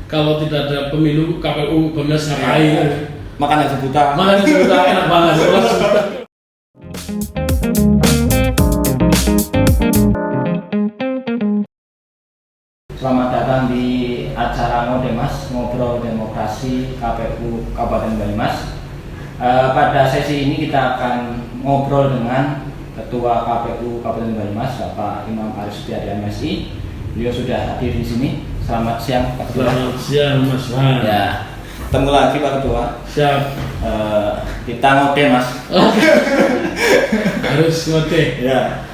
kalau tidak ada pemilu KPU Banyumas ngapain? Makan nasi buta. Makan nasi buta enak banget. Selamat datang di acara Ngodemas, Ngobrol Demokrasi KPU Kabupaten Banyumas. Pada sesi ini kita akan ngobrol dengan Ketua KPU Kabupaten Banyumas, Bapak Imam Arief Setiadi MSI. Beliau sudah hadir di sini. Selamat siang, Pak Ketua. Selamat siang, Mas Wan. Ya, ketemu lagi Pak Ketua. Siap. Kita ngode, Mas. Harus ngode. Ya.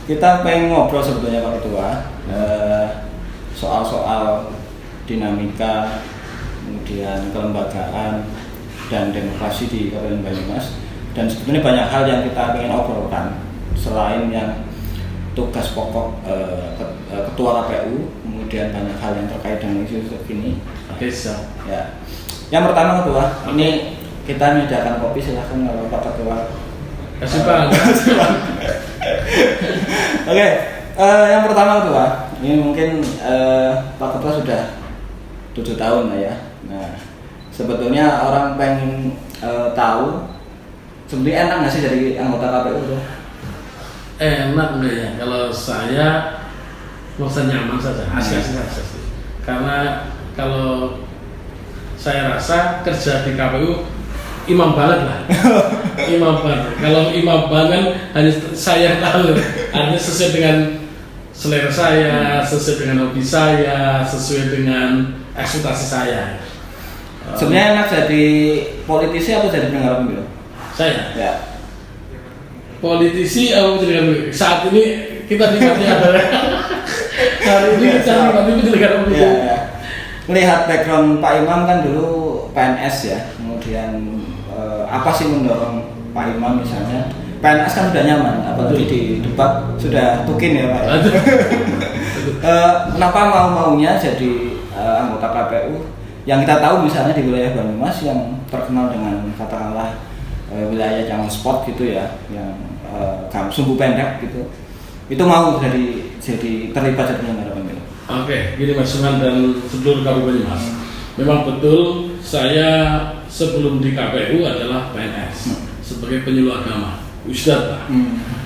Kita pengen ngobrol sebetulnya Pak Ketua, soal-soal dinamika, kemudian kelembagaan dan demokrasi di Kabupaten Banyumas. Dan sebetulnya banyak hal yang kita ingin obrolkan selain yang tugas pokok ketua KPU, kemudian banyak hal yang terkait dengan isu ini. Oke, siap. Ya. Yang pertama Ketua, ini kita menyediakan kopi, silahkan kalau Pak Ketua. Kasih Pak. Oke, yang pertama Ketua, ini mungkin Pak Ketua sudah 7 tahun lah ya. Nah, sebetulnya orang pengen tahu sebenarnya enak nggak sih jadi anggota KPU tuh? Enak enggak ya? Kalau saya merasa nyaman saja, asik-asik saja sih. Karena kalau saya rasa kerja di KPU imam banget lah. Imam banget. Kalau imam banget hanya saya tahu, hanya sesuai dengan selera saya, sesuai dengan hobi saya, sesuai dengan ekspektasi saya. Sebenarnya enak jadi politisi atau jadi penyelenggara pemilu? Saya. Ya. Politisi atau penyelenggara pemilu? Saat ini kita nikmatnya adalah hari ini kita nikmatnya penyelenggara pemilu. Ya. Melihat background Pak Imam kan dulu PNS ya, kemudian apa sih mendorong Pak Imam misalnya? PNS kan sudah nyaman, apalagi di debat sudah tukin ya Pak. Kenapa mau-maunya jadi anggota KPU? Yang kita tahu misalnya di wilayah Banyumas yang terkenal dengan katakanlah wilayah yang spot gitu ya, yang sumbu pendek gitu, itu mau jadi terlibat jadi penyelenggara pemilu. Oke, gini Mas Suman dan seluruh Kabupaten Banyumas. Memang betul saya sebelum di KPU adalah PNS sebagai penyuluh agama, ustadz lah.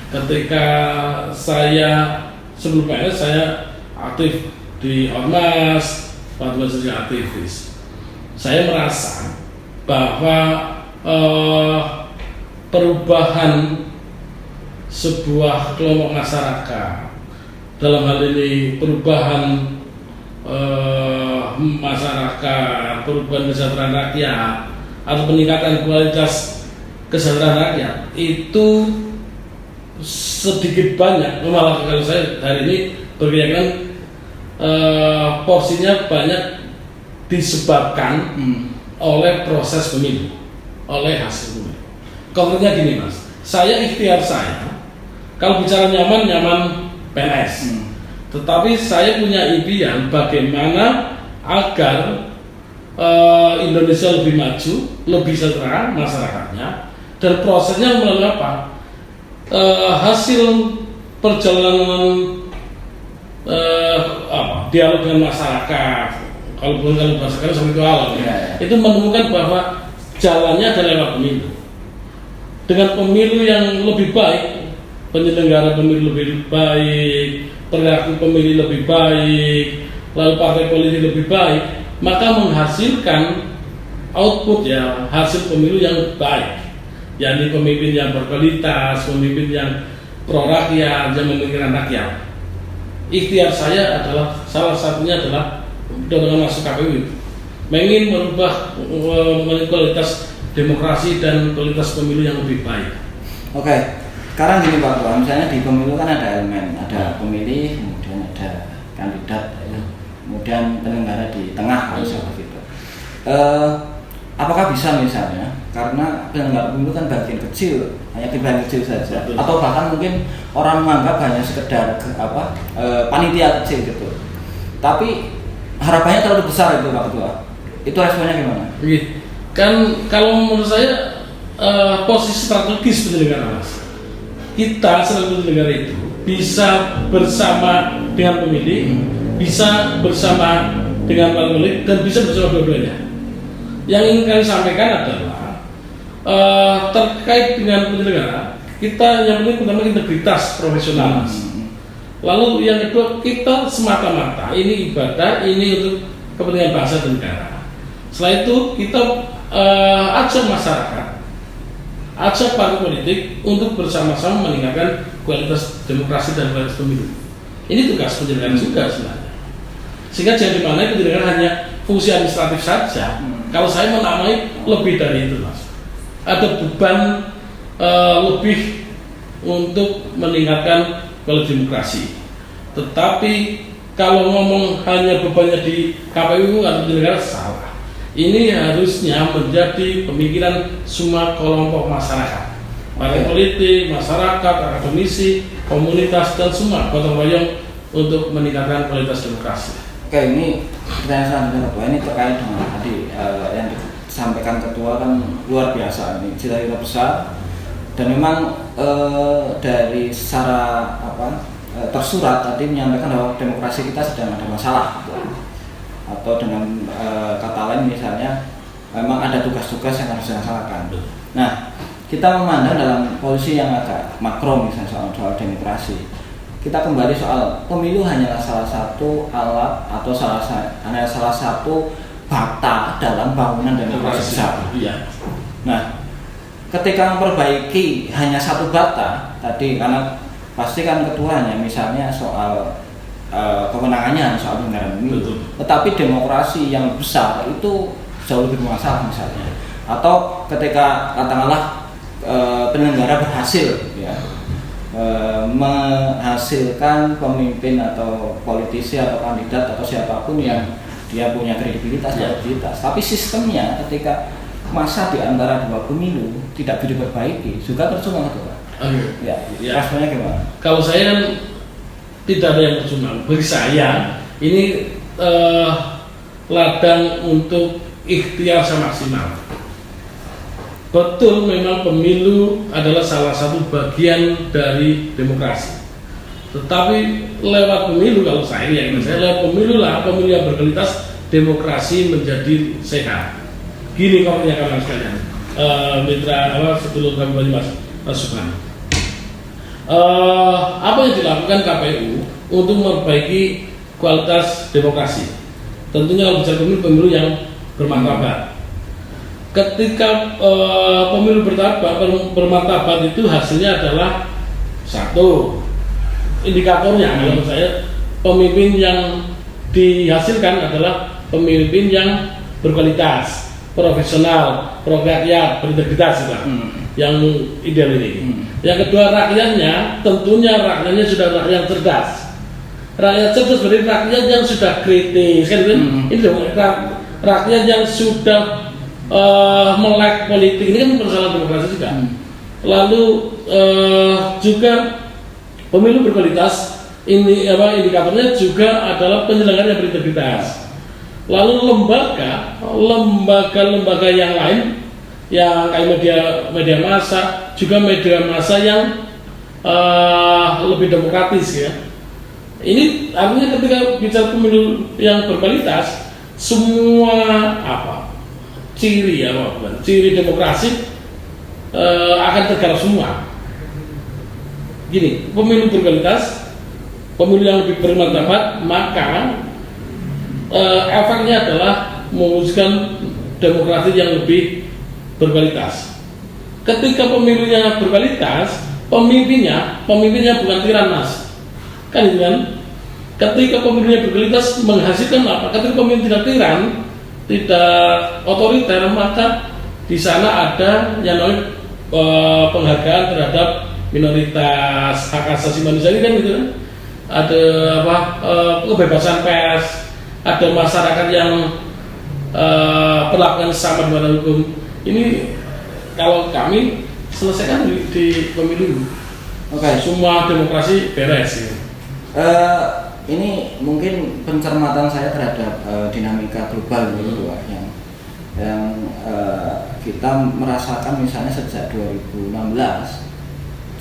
Ketika saya sebelum PNS saya aktif di Ormas, Fatwa Sosial Aktivis. Saya merasa bahwa perubahan sebuah kelompok masyarakat, dalam hal ini perubahan masyarakat, perubahan kesejahteraan rakyat atau peningkatan kualitas kesejahteraan rakyat itu sedikit banyak, malah kalau saya hari ini berkeyakinan porsinya banyak disebabkan oleh proses pemilu, oleh hasil pemilu. Konkretnya gini Mas, saya ikhtiar saya kalau bicara nyaman PNS, tetapi saya punya impian bagaimana agar Indonesia lebih maju, lebih sejahtera masyarakatnya, dan prosesnya melalui apa? Hasil perjalanan dialog dengan masyarakat. Kalau bahasa kan seperti itu alam ya. Itu menemukan bahwa jalannya adalah lewat pemilu. Dengan pemilu yang lebih baik, penyelenggara pemilu lebih baik, perilaku pemilih lebih baik, lalu partai politik lebih baik, maka menghasilkan output ya, hasil pemilu yang baik, yakni pemimpin yang berkualitas, pemimpin yang pro rakyat, yang memikirkan rakyat. Ikhtiar saya adalah salah satunya adalah dengan masuk KPU itu ingin merubah kualitas demokrasi dan kualitas pemilu yang lebih baik. Oke, sekarang gini Pak Ketua, misalnya di pemilu kan ada elemen, ada pemilih, kemudian ada kandidat, kemudian penyelenggara di tengah seperti itu. Apakah bisa misalnya karena penyelenggara pemilu kan bagian kecil, hanya bagian kecil saja, atau bahkan mungkin orang menganggap hanya sekedar panitia kecil gitu, tapi harapannya terlalu besar itu Pak Ketua. Itu responnya gimana? Kan kalau menurut saya posisi strategis penyelenggara Mas. Kita selalu penyelenggara itu bisa bersama dengan pemilih bisa bersama dengan partai politik dan bisa bersama dua-duanya. Yang ingin kami sampaikan adalah terkait dengan penyelenggara, kita yang penting pertama integritas profesional. Lalu yang kedua, kita semata-mata ini ibadah, ini untuk kepentingan bangsa dan negara. Setelah itu kita ajak masyarakat, ajak partai politik untuk bersama-sama meningkatkan kualitas demokrasi dan kualitas pemilu. Ini tugas penyelenggara juga sebenarnya. Sehingga jangan dimaknai penyelenggara hanya fungsi administratif saja. Kalau saya menamai lebih dari itu, Mas. Ada beban lebih untuk meningkatkan kualitas demokrasi. Tetapi kalau ngomong hanya bebannya di KPU atau penyelenggara, salah. Ini harusnya menjadi pemikiran semua kelompok masyarakat, partai politik, masyarakat, akademisi, komunitas, dan semua gotong royong untuk meningkatkan kualitas demokrasi. Oke, ini pertanyaan selanjutnya Ketua, ini terkait dengan tadi yang disampaikan Ketua kan luar biasa, ini cita-cita besar, dan memang dari secara tersurat tadi menyampaikan bahwa demokrasi kita sedang ada masalah, gitu. Atau dengan kata lain misalnya memang ada tugas-tugas yang harus dilaksanakan. Nah, kita memandang dalam posisi yang agak makro misalnya soal demokrasi. Kita kembali soal pemilu hanyalah salah satu alat atau hanya salah satu bata dalam bangunan demokrasi besar. Nah, ketika memperbaiki hanya satu bata tadi, karena pasti kan ketuanya misalnya soal kewenangannya soal penyelenggaraan pemilu, tetapi demokrasi yang besar itu jauh lebih bermasalah misalnya. Atau ketika katakanlah penyelenggara berhasil ya, menghasilkan pemimpin atau politisi atau kandidat atau siapapun yang dia punya kredibilitas dan integritas, tapi sistemnya ketika masa di antara dua pemilu tidak diperbaiki juga percuma Ketua. Ya, rasanya gimana? Kalau saya kan tidak ada yang percuma. Bagi saya ini ladang untuk ikhtiar semaksimal. Betul, memang pemilu adalah salah satu bagian dari demokrasi. Tetapi lewat pemilu, kalau saya lewat pemilu yang berkualitas, demokrasi menjadi sehat. Gini konkretnya kawan sekalian, mitra sebelum kami Mas Subhan. Apa yang dilakukan KPU untuk memperbaiki kualitas demokrasi? Tentunya kalau bicara pemilu yang bermartabat. Ketika pemilu bermartabat itu hasilnya adalah satu, indikatornya menurut saya pemimpin yang dihasilkan adalah pemimpin yang berkualitas, profesional, pro rakyat, berintegritas juga. Yang ideal ini. Yang kedua, rakyatnya tentunya rakyatnya sudah rakyat cerdas. Rakyat cerdas berarti rakyat yang sudah kritis kan gitu. Ini rakyat yang sudah melek politik, ini kan persoalan demokrasi juga. Lalu juga pemilu berkualitas, ini indikatornya juga adalah penyelenggara yang berintegritas. Lalu lembaga yang lain yang kayak media massa, juga media massa yang lebih demokratis ya. Ini artinya ketika bicara pemilu yang berkualitas, semua ciri demokrasi akan tergarap semua. Gini, pemilu berkualitas, pemilu yang lebih bermartabat, maka efeknya adalah mewujudkan demokrasi yang lebih berkualitas. Ketika pemilunya berkualitas, pemimpinnya bukan tiran Mas, kan itu kan? Ketika pemilunya berkualitas menghasilkan apa? Ketika pemimpin tidak tiran, tidak otoriter, maka di sana ada yang namanya penghargaan terhadap minoritas, hak asasi manusia ini kan gitu kan? Ada kebebasan pers, ada masyarakat yang perlakuan sama di mata hukum. Ini kalau kami selesaikan di pemilu. Semua demokrasi beres ya. Ini mungkin pencermatan saya terhadap dinamika global gitu yang kita merasakan misalnya sejak 2016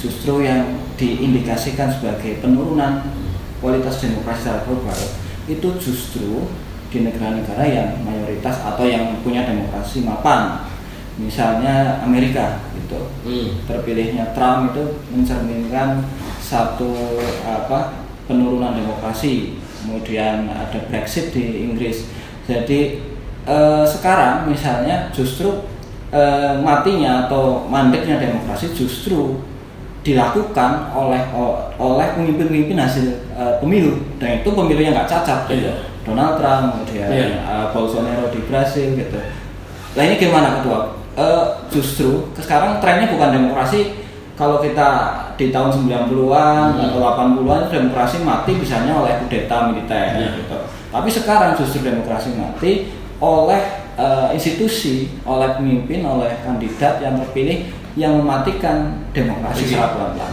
justru yang diindikasikan sebagai penurunan kualitas demokrasi secara global itu justru di negara-negara yang mayoritas atau yang punya demokrasi mapan, misalnya Amerika gitu. Terpilihnya Trump itu mencerminkan satu penurunan demokrasi. Kemudian ada Brexit di Inggris. Jadi sekarang misalnya justru matinya atau mandeknya demokrasi justru dilakukan oleh pemimpin-pemimpin hasil pemilu, dan itu pemilu yang nggak cacat gitu. Donald Trump, kemudian Bolsonaro di Brasil gitu. Nah ini gimana Ketua? Justru sekarang trennya bukan demokrasi. Kalau kita di tahun 90-an atau 80-an demokrasi mati misalnya oleh kudeta militer gitu. Tapi sekarang justru demokrasi mati oleh institusi, oleh pemimpin, oleh kandidat yang terpilih yang mematikan demokrasi secara pelan-pelan.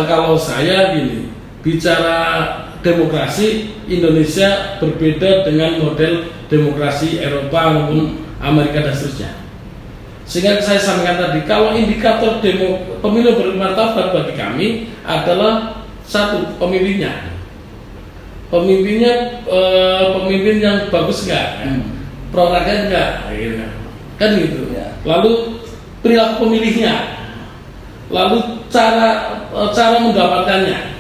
Kalau saya gini, bicara demokrasi, Indonesia berbeda dengan model demokrasi Eropa maupun Amerika dan seterusnya. Sehingga saya sampaikan tadi, kalau indikator pemilu bermartabat bagi kami adalah satu, pemimpinnya. Pemimpin yang bagus enggak? Pro rakyat enggak? Kan gitu. Lalu perilaku pemilihnya, lalu cara mendapatkannya.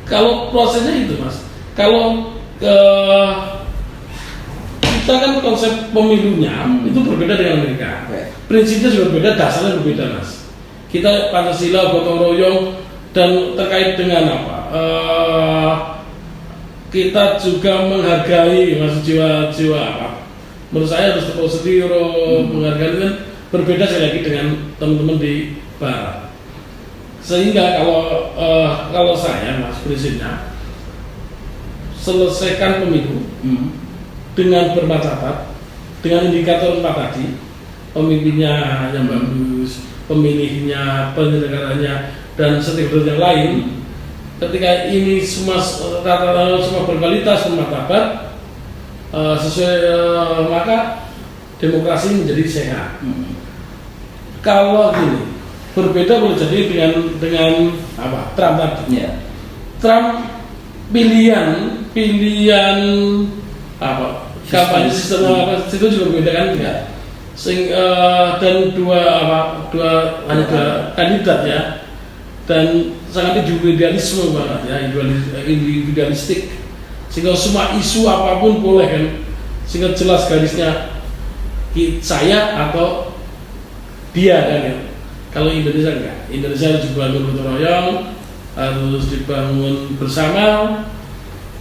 Kalau prosesnya itu Mas, kalau kita kan konsep pemilunya itu berbeda dengan Amerika. Prinsipnya juga berbeda, dasarnya berbeda Mas. Kita Pancasila, gotong royong, dan terkait dengan apa? Kita juga menghargai Mas jiwa-jiwa apa? Menurut saya harus prosedur menghargai kan berbeda sekali lagi dengan teman-teman di Barat. Sehingga kalau saya Mas prinsipnya selesaikan pemilu dengan bermartabat, dengan indikator 4 tadi, pemimpinnya yang bagus, pemilihnya, penyelenggaranya, dan stakeholder yang lain. Ketika ini semua berkualitas bermartabat, sesuai maka demokrasi menjadi sehat. Kalau gini, berbeda boleh jadi dengan apa? Trump tadi. Trump pilihan apa? Kampanye sistem apa? Itu juga berbeda kan? Dan dua kandidat ya, dan sangat individualisme banget ya, individualistik, sehingga semua isu apapun boleh kan, sehingga jelas garisnya saya atau dia kan ya. Kalau Indonesia enggak, Indonesia harus dibangun gotong royong, harus dibangun bersama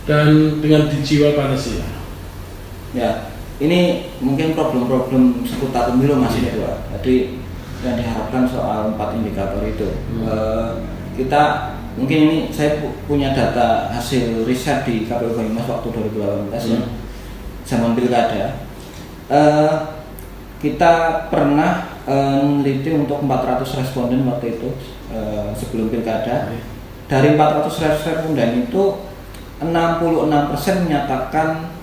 dan dengan jiwa Pancasila. Ya, ini mungkin problem-problem seputar pemilu masih Ketua. Jadi yang diharapkan soal 4 indikator itu, kita mungkin ini saya punya data hasil riset di KPU Banyumas waktu 2018 ya, zaman pilkada. Kita pernah meneliti untuk 400 responden waktu itu sebelum pilkada. Dari 400 responden itu 66% menyatakan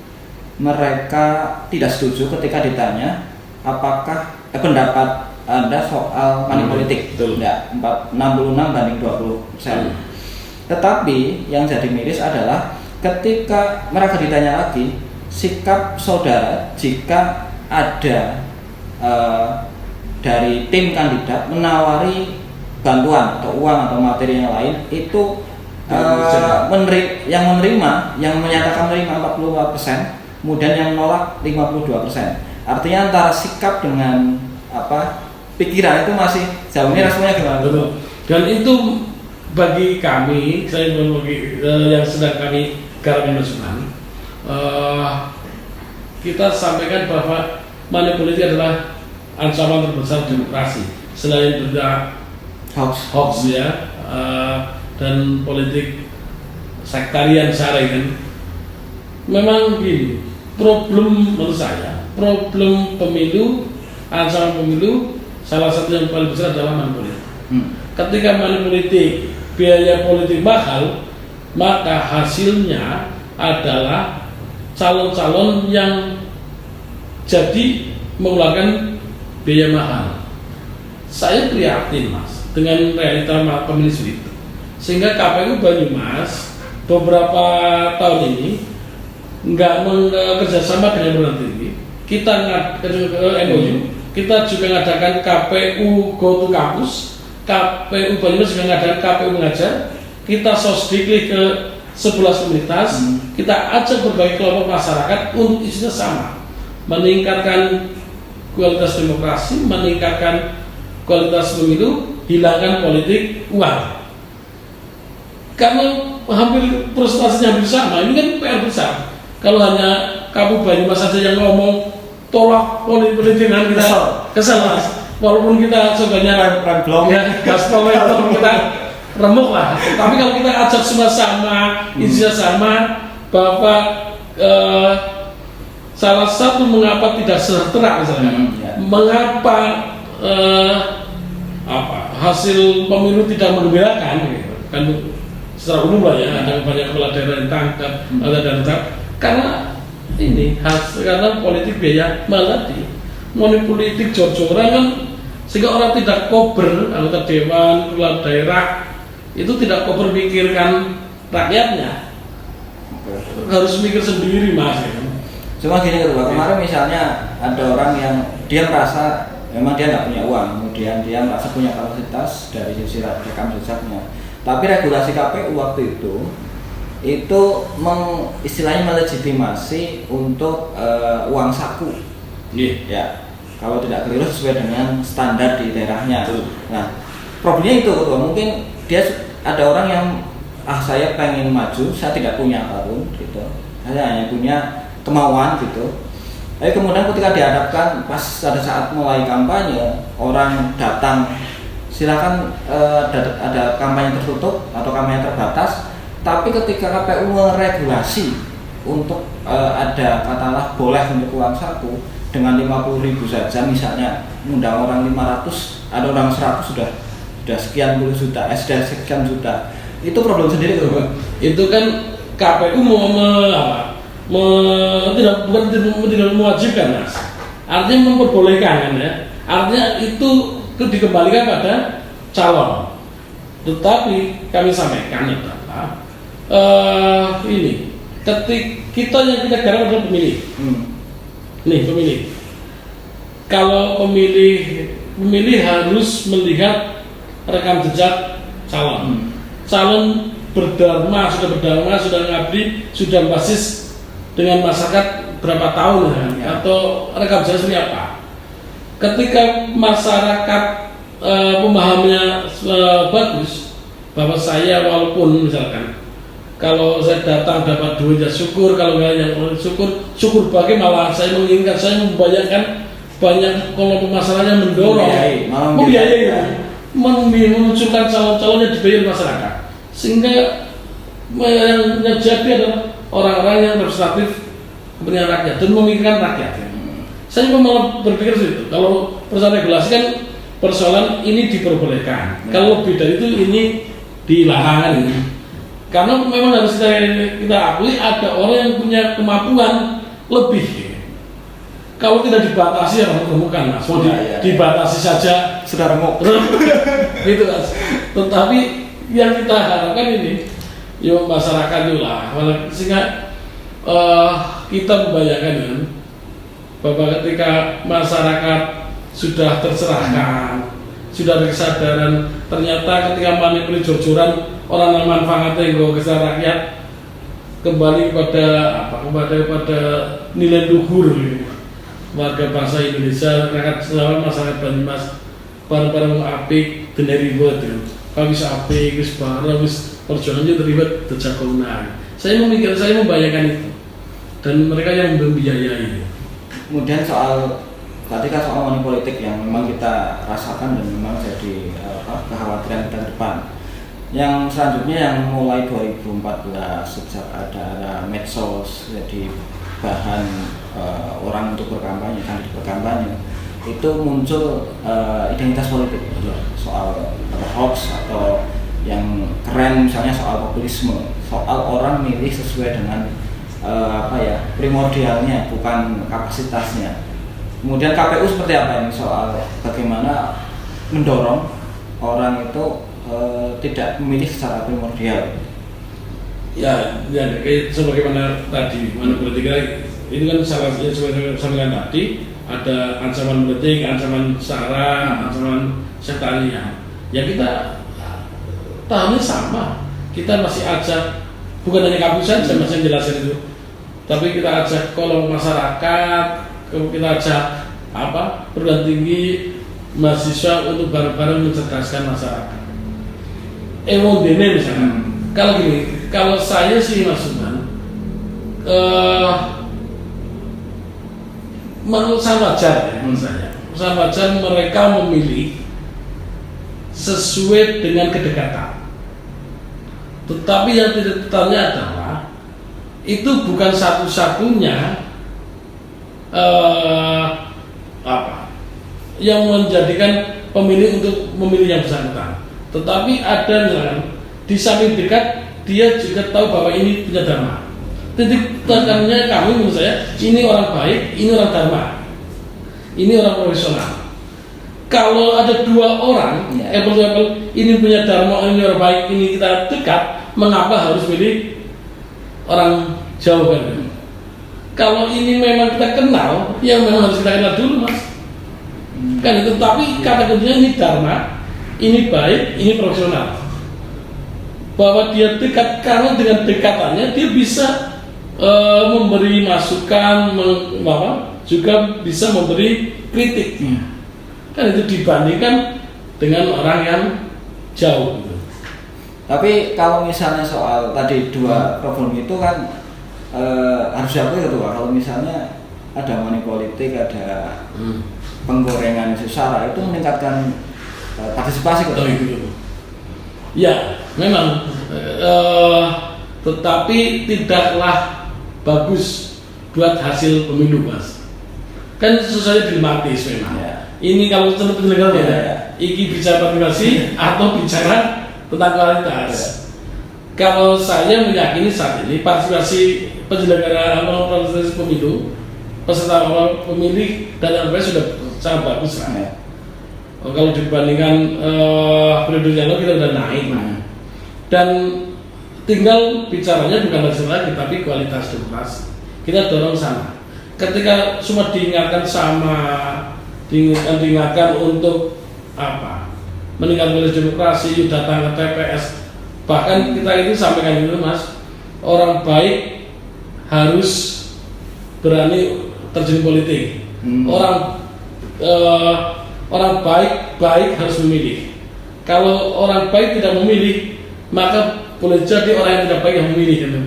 mereka tidak setuju ketika ditanya apakah pendapat Anda soal money politik. Enggak, 66 banding 20%. Tetapi yang jadi miris adalah ketika mereka ditanya lagi sikap saudara jika ada dari tim kandidat menawari bantuan atau uang atau materi yang lain, itu yang menyatakan menerima 44%, kemudian yang menolak 52%. Artinya antara sikap dengan pikiran itu masih jauh. Ini responnya gimana? Betul. Dan itu bagi kami, yang sedang kami garap Indosunan, kita sampaikan bahwa money politik adalah ancaman terbesar demokrasi selain berita hoax ya, dan politik sektarian syar'i kan. Memang gini, problem menurut saya, problem pemilu, ancaman pemilu, salah satu yang paling besar adalah money politik. Ketika money politik, biaya politik mahal, maka hasilnya adalah calon-calon yang jadi mengeluarkan biaya mahal. Saya prihatin Mas dengan realita pemilu itu, sehingga KPU Banyumas beberapa tahun ini nggak kerjasama dengan perguruan tinggi, kita MOU, kita juga ngadakan KPU Go to Campus, KPU Banyumas juga ngadakan KPU Mengajar, kita sosdiklik ke 11 komunitas, kita ajak berbagai kelompok masyarakat untuk isunya sama, meningkatkan kualitas demokrasi, meningkatkan kualitas pemilu, hilangkan politik uang. Karena hampir presentasinya hampir sama, ini kan PR besar. Kalau hanya kamu Banyumas saja yang ngomong tolak politik dengan kita kesel mas. Walaupun kita sebenarnya rem ya gaspol walaupun kita remuk lah. Tapi kalau kita ajak semua sama, isinya sama, bahwa salah satu mengapa tidak sejahtera misalnya, mengapa hasil pemilu tidak menggembirakan, gitu. Kan secara umum lah ya, ada banyak kepala daerah yang tangkap, karena ini karena politik biaya mahal tadi, money politik jor-joran kan, sehingga orang tidak kober, anggota dewan, kepala daerah itu tidak kober pikirkan rakyatnya, harus mikir sendiri mas. Ya. Cuma gini Ketua, kemarin misalnya ada orang yang dia merasa memang dia nggak punya uang, kemudian dia merasa punya kapasitas dari sisi rekam jejaknya, tapi regulasi KPU waktu itu istilahnya melegitimasi untuk uang saku, ya kalau tidak keliru sesuai dengan standar di daerahnya. Nah problemnya itu Ketua, mungkin dia ada orang yang saya pengen maju, saya tidak punya apapun gitu, saya hanya punya kemauan gitu. Tapi kemudian ketika dihadapkan pas pada saat mulai kampanye, orang datang silakan ada kampanye tertutup atau kampanye terbatas, tapi ketika KPU meregulasi untuk ada katakanlah boleh untuk uang saku dengan 50.000 saja, misalnya undang orang 500, ada orang 100 sudah sekian puluh juta, sudah sekian juta, itu problem sendiri tuh. Itu kan KPU tidak mewajibkan mas, artinya memperbolehkan kan ya, artinya itu dikembalikan pada calon. Tetapi kami sampaikan adalah ini, kita yang kita garap adalah pemilih. Nih pemilih, kalau pemilih harus melihat rekam jejak calon berdharma, sudah ngabdi, sudah basis dengan masyarakat berapa tahun atau rekam jejak seperti apa. Ketika masyarakat pemahamannya bagus, bahwa saya walaupun misalkan kalau saya datang dapat duit ya syukur, kalau nggak yang syukur bagi, malah saya menginginkan, saya membayangkan banyak kelompok masalahnya mendorong, membiayai, memunculkan calon-calonnya dibayar masyarakat, sehingga yang jadi adalah orang-orang yang representatif kepentingan rakyat dan memikirkan rakyat. Saya malah berpikir itu, kalau persoalan regulasi kan persoalan ini diperbolehkan, kalau lebih dari itu ini dilarang ini. Karena memang harus kita akui ada orang yang punya kemampuan lebih. Kalau tidak dibatasi ya bukan mas, dibatasi saja sudah remuk. Gitu mas. Tetapi yang kita harapkan ini, ya masyarakat itu lah, sehingga kita membayangkan bahwa ketika masyarakat sudah tercerahkan, sudah ada kesadaran, ternyata ketika manipulasi jor-joran orang yang manfaatnya yang kesadaran rakyat kembali pada nilai luhur warga bangsa Indonesia, masyarakat Banyumas, barang-barang apik deneri buat itu, kami bisa apik, wis barang, wis perjuangannya terlibat terjaga. Saya membayangkan itu, dan mereka yang membiayai. Kemudian tadi kan soal money politik yang memang kita rasakan dan memang jadi kekhawatiran kita ke depan. Yang selanjutnya yang mulai 2014 sejak ada medsos jadi bahan orang untuk berkampanye, itu muncul identitas politik soal hoax atau yang keren misalnya soal populisme, soal orang milih sesuai dengan primordialnya bukan kapasitasnya. Kemudian KPU seperti apa ini soal bagaimana mendorong orang itu tidak memilih secara primordial? Ya, sebagaimana tadi mana politik itu kan salah satunya sebagaimana tadi ada ancaman politik, ancaman sara, ancaman sektarian. Ya kita tahunya sama. Kita masih ajak, bukan hanya kampus saja masih jelasin itu, tapi kita ajak kolom masyarakat, kita ajak perguruan tinggi, mahasiswa untuk bareng-bareng mencerdaskan masyarakat. Dene misalnya. Kalau gini, kalau saya sih Mas Suman, menurut saya wajar ya, sangat wajar mereka memilih sesuai dengan kedekatan. Tetapi yang tidak detailnya adalah itu bukan satu-satunya yang menjadikan pemilih untuk memilih yang bersangkutan. Tetapi ada misalkan di samping dekat dia juga tahu bahwa ini punya dharma. Titik tekannya kami menurut saya ini orang baik, ini orang dharma, ini orang profesional. Kalau ada dua orang, apple ini punya dharma, ini orang baik, ini kita dekat, mengapa harus pilih orang jauh kan? Kalau ini memang kita kenal, ya memang harus kita kenal dulu Mas. Kan itu, tapi kata kuncinya ini dharma, ini baik, ini profesional. Bahwa dia dekat, karena dengan dekatannya dia bisa memberi masukan, juga bisa memberi kritik. Kan itu dibandingkan dengan orang yang jauh gitu. Tapi kalau misalnya soal tadi dua problem itu kan harus diakui ketua, kalau misalnya ada money politik, ada penggorengan isu sara, itu meningkatkan partisipasi ketua. Ya, memang tetapi tidaklah bagus buat hasil pemilu Mas. Kan sesuai dilematis memang. Ya. Ini kalau tentu penyelenggara iki bicara partisipasi atau bicara tentang kualitas. Kalau saya meyakini saat ini partisipasi penyelenggara proses pemilu, peserta awal pemilih dan LPS sudah sangat bagus lah. Kalau dibandingkan periode yang lalu kita sudah naik, dan tinggal bicaranya bukan hasil lagi tapi kualitas demokrasi. Kita dorong sana. Ketika semua diingatkan diingatkan untuk meningkatkan kualitas demokrasi, datang ke TPS. Bahkan kita itu sampaikan dulu Mas, orang baik harus berani terjun politik. Orang baik harus memilih. Kalau orang baik tidak memilih, maka boleh jadi orang yang tidak baik yang memilih gitu.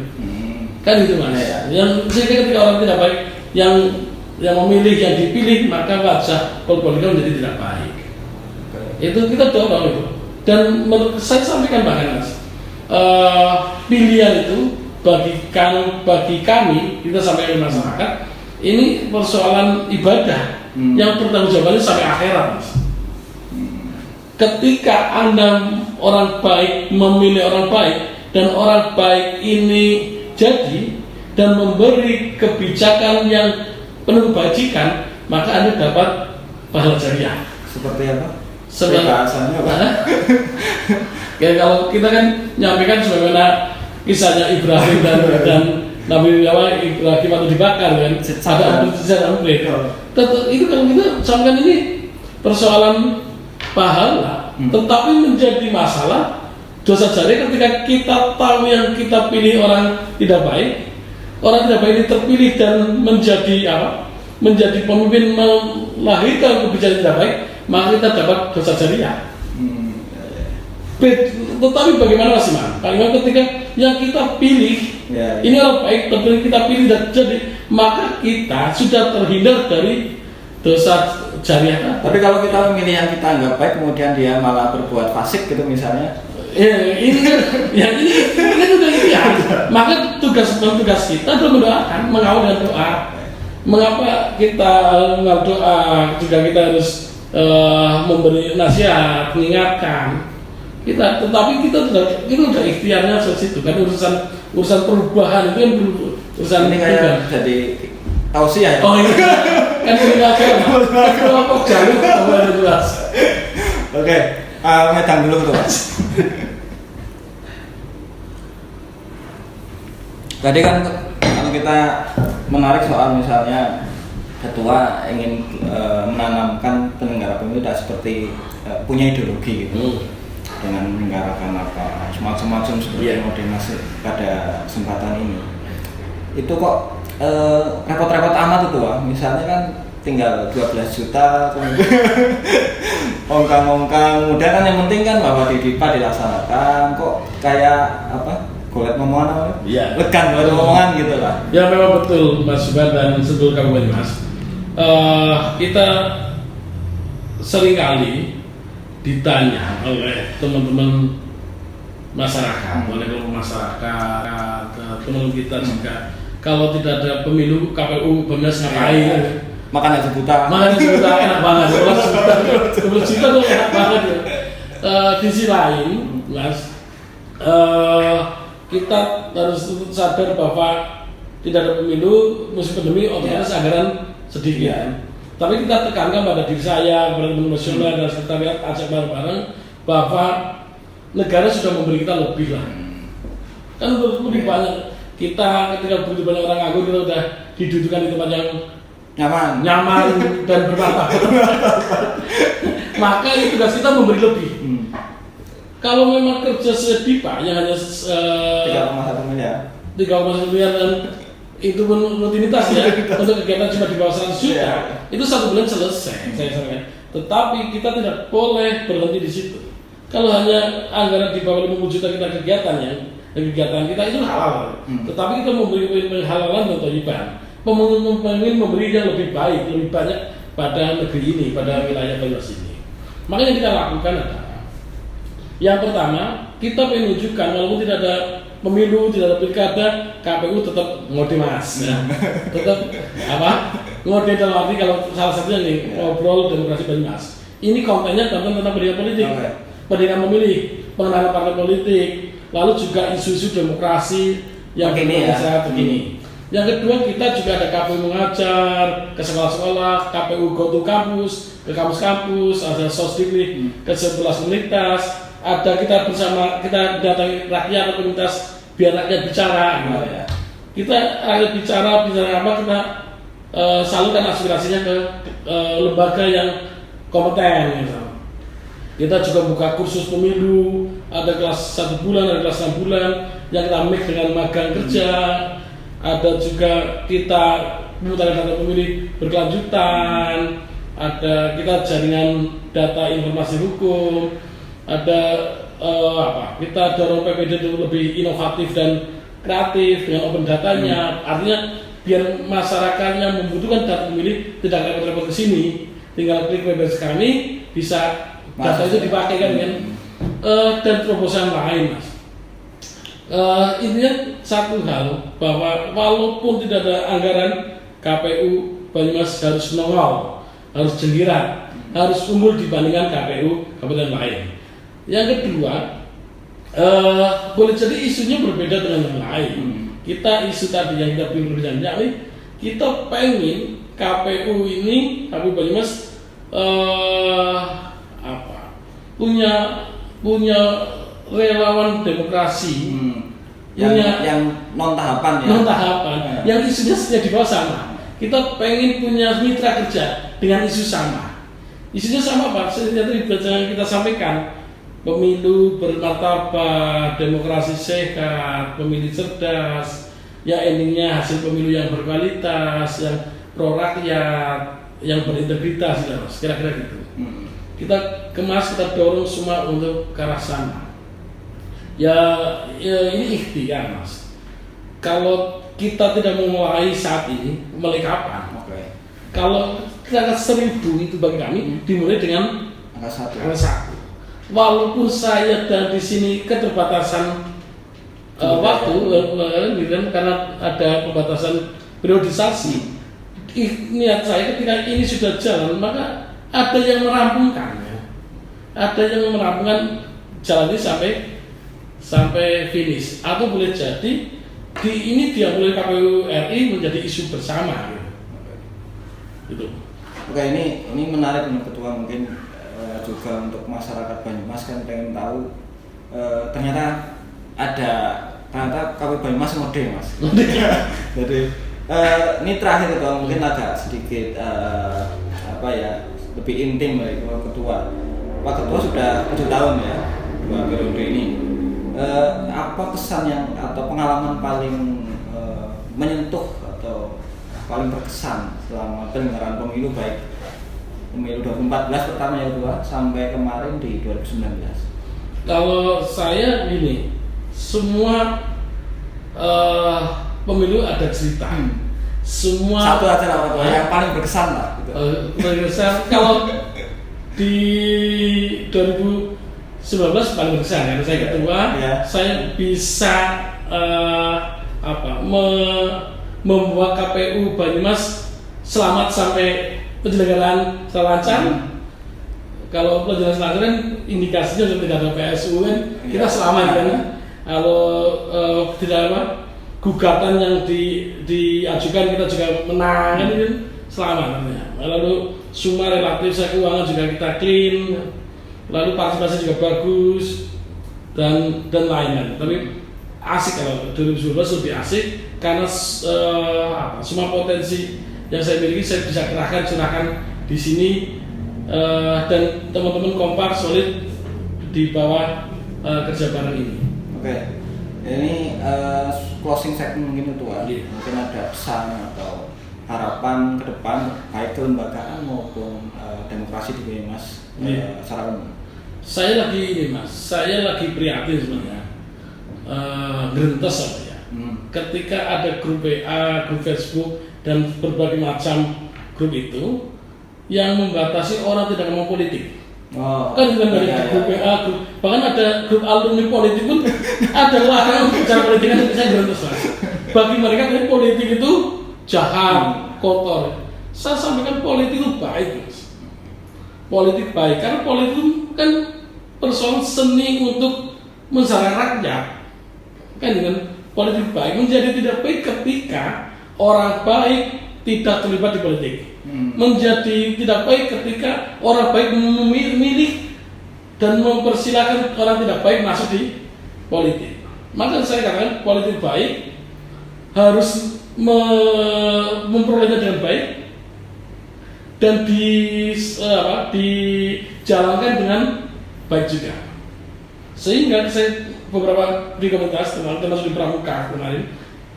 Kan itu Mas. Yang ketika orang tidak baik yang memilih, yang dipilih, maka wajah politiknya menjadi tidak baik. Itu kita dorong itu. Dan menurut saya sampaikan bahkan Mas, pilihan itu bagi kami kita sampaikan ke masyarakat, ini persoalan ibadah yang pertanggungjawabannya sampai akhirat Mas. Ketika Anda orang baik memilih orang baik dan orang baik ini jadi dan memberi kebijakan yang penuh kebajikan, maka Anda dapat pahala jariah. Seperti apa? Bahasanya apa? Ya kalau kita kan nyampaikan sebagaimana kisahnya Ibrahim dan Nabi Ibrahim atau dibakar kan, ada ampun. Itu kalau kita sampaikan ini persoalan pahala, tetapi menjadi masalah dosa jariah ketika kita tahu yang kita pilih orang tidak baik. Orang tidak baik ini terpilih dan menjadi pemimpin, melahirkan kebijakan tidak baik, maka kita dapat dosa jariah. Tetapi bagaimana Mas Iman? Paling ketika yang kita pilih ini orang baik, terpilih kita pilih dan jadi, maka kita sudah terhindar dari dosa jariah. Tapi kalau kita memilih yang kita anggap baik, kemudian dia malah berbuat fasik gitu misalnya. Ini udah ikhtiar. Maka tugas kita adalah mendoakan, mengawal dengan doa. Mengapa kita doa juga kita harus memberi nasihat, mengingatkan kita, tetapi kita udah ikhtiarnya seperti itu kan, urusan perubahan itu kan urusan ini kayak jadi tausiah ya. Oh iya. Kan mengingatkan. Kelompok jalur ada jelas. Oke, medang dulu tuh Mas. Tadi kan kalau kita menarik soal misalnya ketua ingin menanamkan penyelenggara pemilu tidak seperti punya ideologi gitu dengan menyelenggarakan apa semacam seperti Model Mas pada kesempatan ini. Itu kok repot-repot amat itu Wah. Misalnya kan tinggal 12 juta ongkang-ongkang udah kan yang penting kan bahwa di DIPA dilaksanakan kok kayak apa golet ngomongan apa? Iya. Lekan golet ngomongan gitu lah. Ya memang betul Mas Subhan dan seluruh kawan Mas. Kita seringkali ditanya oleh teman-teman masyarakat, oleh kelompok masyarakat, teman kita juga kalau tidak ada pemilu KPU Banyumas ngapain? Makan aja buta. Makan aja buta enak banget. 12 juta tuh enak banget ya. Di sisi lain, Mas, kita harus sadar bahwa tidak ada pemilu musim pandemi otomatis anggaran sedikit. Tapi kita tekankan pada diri saya, kepada teman nasional dan sekretariat ajak bareng-bareng bahwa negara sudah memberi kita lebih lah. Kan lebih banyak kita ketika begitu banyak orang nganggur kita udah didudukan di tempat yang nyaman dan bermartabat. Maka itu tugas kita memberi lebih. Kalau memang kerja sedipa yang hanya 3,1 miliar. 3,1 miliar dan itu pun rutinitas ya untuk kegiatan cuma di bawah 100 juta itu 1 bulan selesai saya sarankan. Tetapi kita tidak boleh berhenti di situ. Kalau hanya anggaran di bawah 50 juta kita kegiatan kita itu halal. Tetapi kita memberi penghalalan dan thayyiban. Pemimpin memberi yang lebih baik, lebih banyak pada negeri ini, pada wilayah Banyumas ini. Makanya kita lakukan adalah yang pertama kita menunjukkan walaupun tidak ada pemilu, tidak ada pilkada, KPU tetap ngode Mas. Ya. Tetap ngode dalam arti kalau salah satunya nih ngobrol demokrasi Banyumas. Ini kontennya tentang pendidikan politik, pendidikan memilih, pengenalan partai politik, lalu juga isu-isu demokrasi yang bisa begini. Yang kedua kita juga ada KPU mengajar ke sekolah-sekolah, KPU go to kampus, ke kampus-kampus, ada sosdiklik ke 11 komunitas, ada kita bersama kita datangi rakyat komunitas biar rakyat bicara. Kita rakyat bicara apa kita salurkan aspirasinya ke lembaga yang kompeten. Gitu. Kita juga buka kursus pemilu, ada kelas 1 bulan, ada kelas 6 bulan yang kita mix dengan magang kerja. Ada juga kita pemutaran data pemilih berkelanjutan, ada kita jaringan data informasi hukum, ada kita dorong PPD itu lebih inovatif dan kreatif dengan open datanya. Artinya biar masyarakatnya membutuhkan data pemilih tidak repot-repot ke sini, tinggal klik website kami bisa data itu dipakai kan dan terobosan lain Mas. Intinya satu hal bahwa walaupun tidak ada anggaran KPU Banyumas harus nongol, harus jenggiran, harus unggul dibandingkan KPU kabupaten lain. Yang kedua, boleh jadi isunya berbeda dengan yang lain. Kita isu tadi yang kita bincang yakni kita pengen KPU ini KPU Banyumas punya relawan demokrasi yang non tahapan yang isunya di bawah sama. Kita pengen punya mitra kerja dengan isu sama. Isunya sama Pak, seperti yang kita sampaikan, pemilu bermartabat, demokrasi sehat, pemilih cerdas, ya endingnya hasil pemilu yang berkualitas, yang pro rakyat, yang berintegritas, kira-kira gitu. Kita kemas, kita dorong semua untuk ke arah sana. Ya ini ikhtiar Mas. Kalau kita tidak memulai saat ini, mulai kapan? Kalau angka 1000 itu bagi kami dimulai dengan angka 1. Walaupun saya dan di sini keterbatasan waktu, karena ada pembatasan periodisasi. Niat saya ketika ini sudah jalan, maka ada yang merampungkan, ada yang merampungkan jalan ini sampai finish, atau boleh jadi ini dia mulai KPU RI menjadi isu bersama. Gitu. Oke, ini menarik menurut Ketua, mungkin juga untuk masyarakat Banyumas kan pengen tahu ternyata ada ternyata KPU Banyumas ngode mas. Jadi ini terakhir Ketua, mungkin agak sedikit apa ya, lebih intim dari Ketua. Pak Ketua sudah 7 tahun ya, 2 periode ini. Apa kesan yang atau pengalaman paling menyentuh atau paling berkesan selama penyelenggaraan pemilu, baik pemilu 2014 pertama yang kedua sampai kemarin di 2019? Kalau saya gini, semua pemilu ada cerita. Semua Satu aja lah Ketua, yang paling berkesan lah. Gitu. berkesan. Kalau di 2019 paling berkesan karena saya ketua, saya bisa membuat KPU Banyumas selamat sampai penyelenggaraan lancar. Kalau penyelenggaraan lancar kan indikasinya sudah tidak ada PSU kan, kita selamat kan. Kalau tidak gugatan yang diajukan kita juga menang kan, itu selamat namanya. Lalu summa relatif keuangan juga kita clean, lalu partisipasi juga bagus dan lain-lain. Tapi asik kalau 2019 lebih asik karena semua potensi yang saya miliki saya bisa curahkan di sini, dan teman-teman kompak solid di bawah kerja bareng ini. Oke, ini closing segment mungkin itu mungkin ada pesan atau harapan ke depan baik kelembagaan maupun demokrasi di Banyumas secara umum. Saya lagi prihatin sebenarnya, gerintes apa ya. Ketika ada grup WA, grup Facebook dan berbagai macam grup itu yang membatasi orang tidak ngomong politik. Kan juga dari grup WA, bahkan ada grup alumni politik pun ada larangan untuk bicara politik. Kan saya gerintes lah. Bagi mereka politik itu jahat, kotor. Saya sampaikan politik itu baik, Mas. Politik baik karena politik itu kan persoalan seni untuk menjaga rakyat. Kan dengan politik baik menjadi tidak baik ketika orang baik tidak terlibat di politik. Menjadi tidak baik ketika orang baik memilih dan mempersilahkan orang tidak baik masuk di politik. Maka saya katakan politik baik harus memperolehnya dengan baik dan dijalankan dengan baik juga. Sehingga saya beberapa di komunitas termasuk di Pramuka kemarin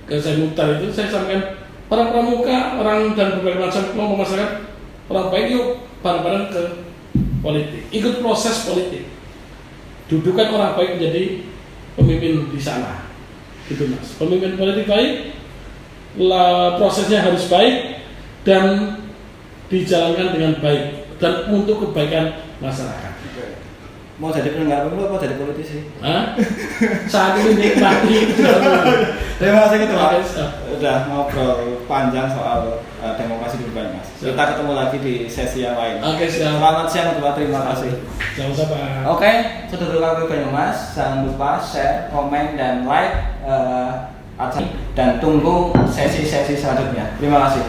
saya mutar itu, saya sampaikan para pramuka, orang dan berbagai macam kelompok masyarakat, orang baik yuk bareng-bareng ke politik, ikut proses politik, dudukan orang baik menjadi pemimpin di sana, gitu Mas. Pemimpin politik baik, prosesnya harus baik dan dijalankan dengan baik dan untuk kebaikan masyarakat. Mau jadi penyelenggara pemilu apa jadi politisi? Saat ini nikmati. Terima kasih Ketua. Udah ngobrol panjang soal demokrasi di Banyumas. Kita ketemu lagi di sesi yang lain. Oke, siap. Selamat siang Ketua, terima kasih. Sama-sama. Oke, saudara KPU Banyumas, jangan lupa share, komen, dan like dan tunggu sesi-sesi selanjutnya. Terima kasih.